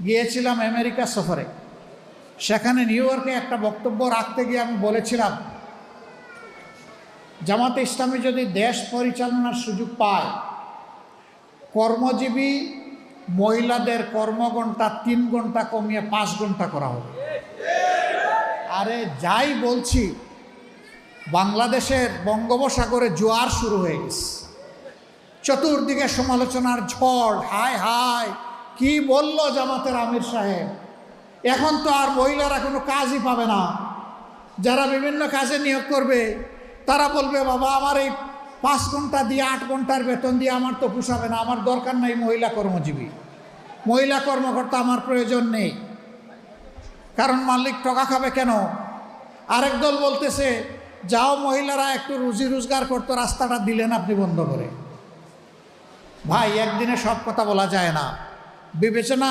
গিয়েছিলাম আমেরিকা সফরে। সেখানে নিউ ইয়র্কে একটা বক্তব্য রাখতে গিয়ে আমি বলেছিলাম, জামাতে ইসলামী যদি দেশ পরিচালনার সুযোগ পায়, কর্মজীবী মহিলাদের কর্মঘণ্টা 3 ঘন্টা কমিয়ে 5 ঘন্টা করা হবে। আরে যাই বলছি, বাংলাদেশের বঙ্গোপসাগরে জোয়ার শুরু হয়ে গেছে, চতুর্দিকে সমালোচনার ঝড়। হায় হায়, কি বলল জামাতের আমির সাহেব, এখন তো আর মহিলারা কোনো কাজই পাবে না। যারা বিভিন্ন কাজে নিয়োগ করবে তারা বলবে, বাবা আমার এই 5 ঘন্টা দিয়ে 8 ঘন্টার বেতন দিয়ে আমার তো পোষাবে না, আমার দরকার নাই মহিলা কর্মজীবী, মহিলা কর্মকর্তা আমার প্রয়োজন নেই। কারণ মালিক টাকা খাবে কেন? আরেক দল বলতেছে, যাও মহিলারা একটু রুজি রোজগার করতো, রাস্তাটা দিলেন আপনি বন্ধ করে। ভাই, একদিনে সব কথা বলা যায় না, বিবেচনা